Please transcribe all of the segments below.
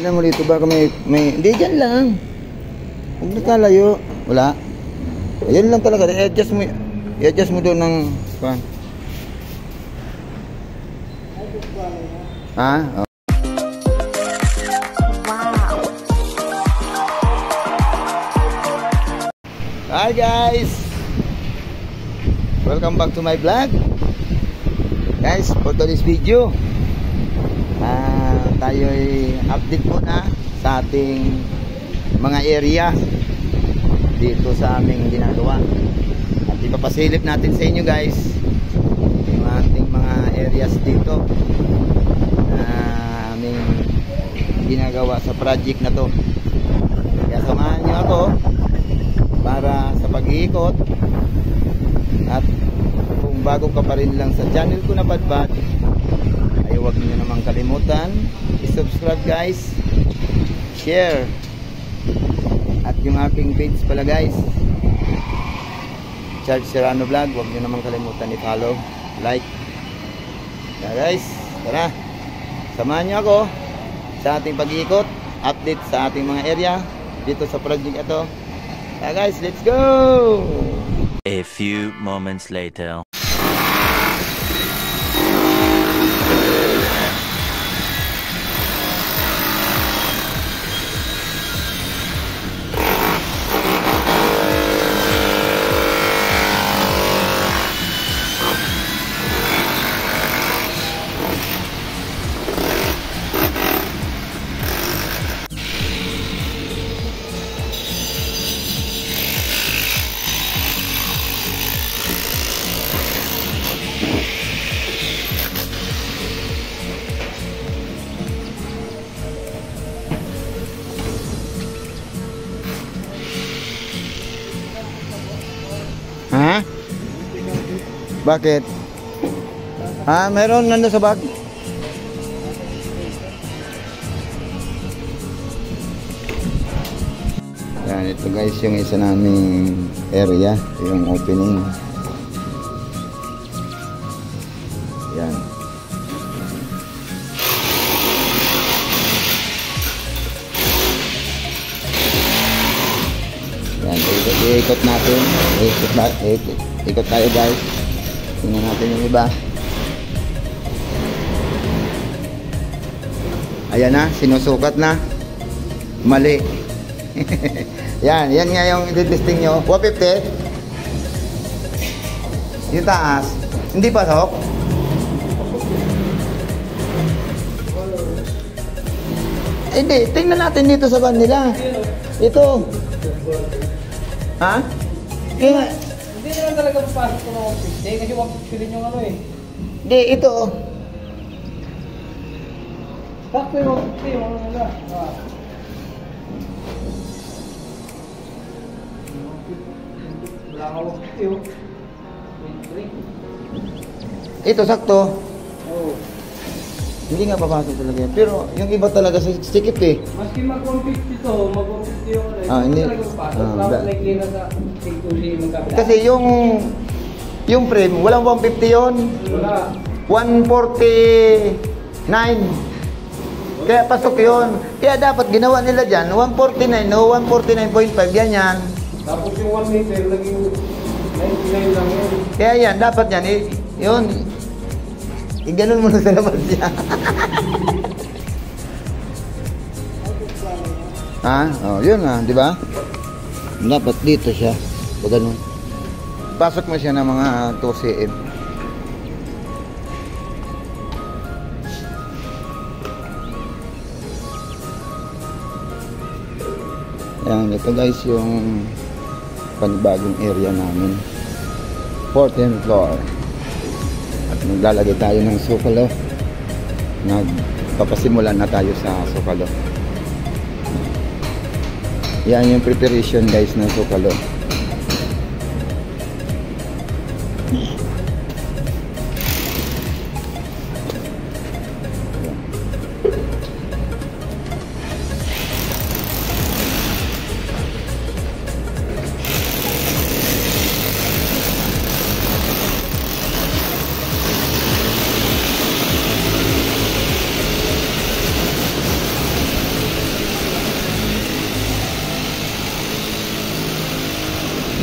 Tingnan mo dito baka may hindi dyan lang. Huwag na kalayo. Wala. Ayun lang talaga. I-adjust mo doon ng kuwan. Ha? Oh. Wow. Hi guys. Welcome back to my vlog. Guys, for today's video, tayo'y update muna sa ating mga area dito sa aming ginagawa. At ipapasilip natin sa inyo guys yung ating mga areas dito na aming ginagawa sa project na to. Kaya samahan nyo ako para sa pag-iikot. At kung bago ka pa rin lang sa channel ko na Badbad, ay huwag niyo namang kalimutan i-subscribe guys, share, at yung aking page pala guys, Charles Serrano Vlog, huwag niyo namang kalimutan i-follow, like. Kaya guys, tara, samahan niyo ako sa ating pag-iikot, update sa ating mga area dito sa project ito. Kaya guys, let's go! A few moments later. Ha? Bakit? Meron nando sa bag. Yan, ito guys yung isa naming area, yung opening. Yan. Yan, ikot natin. Ikot tayo guys. Tingnan natin yung iba. Ayan na, sinusukat na. Mali. Yan nga yung i-testing nyo. 150. Yung taas. Hindi pasok. Hindi, tingnan natin dito sa van nila. Ito. Ha? Kaya, hindi naman talaga papasok ko ng 150 kasi 150 din yung ano eh. Hindi, ito. Sakto yung 150 yung ano nila. Wala ka 150 oh. Ito, sakto. Oo. Hindi nga papasok talaga yan. Pero yung iba talaga sikip eh. Maski mag 150 to, mag 150 yung ano hindi. talaga papasok. Tapos likely na sa T2C magkapila. Kasi yung frame, walang 150 yon. Wala. 149. Kaya pasok yon. Kaya dapat ginawa nila dyan, 149 o 149.5, yan. Tapos yung 1 meter, naging 99 lang yun. Kaya yan, dapat yan, yun. Iganon mo na sa labas niya. Yun na, di ba? Dapat dito siya. O ganun. Pasok mo siya ng mga 2 cm. Yan, ito guys yung panibagong area namin. 14th floor. At maglalagay tayo ng sukalo. Nagpapasimulan na tayo sa sukalo. Yan yung preparation guys ng sukalo.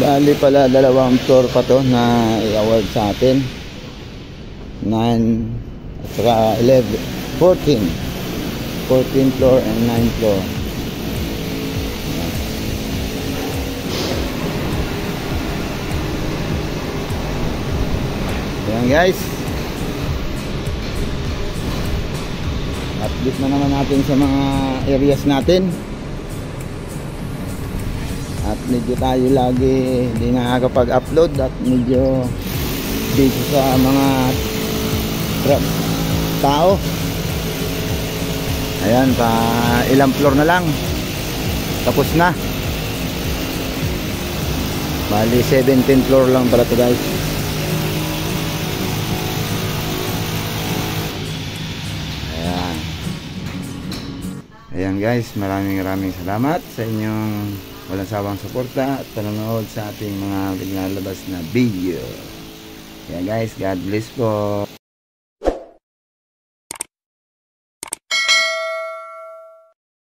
Bali pala 2 floor pa to na i-award sa atin. 9 at saka 11, 14 floor and 9 floor. Ayan guys, update na naman natin sa mga areas natin. At medyo tayo lagi hindi nakakapag-upload at medyo busy sa mga tao. Ayan, pa ilang floor na lang tapos na. Bali 17 floor lang pala to guys. Ayan. Ayan guys, maraming salamat sa inyong walang sawang suporta at panonood sa ating mga pinalabas na video. Kaya guys, God bless po.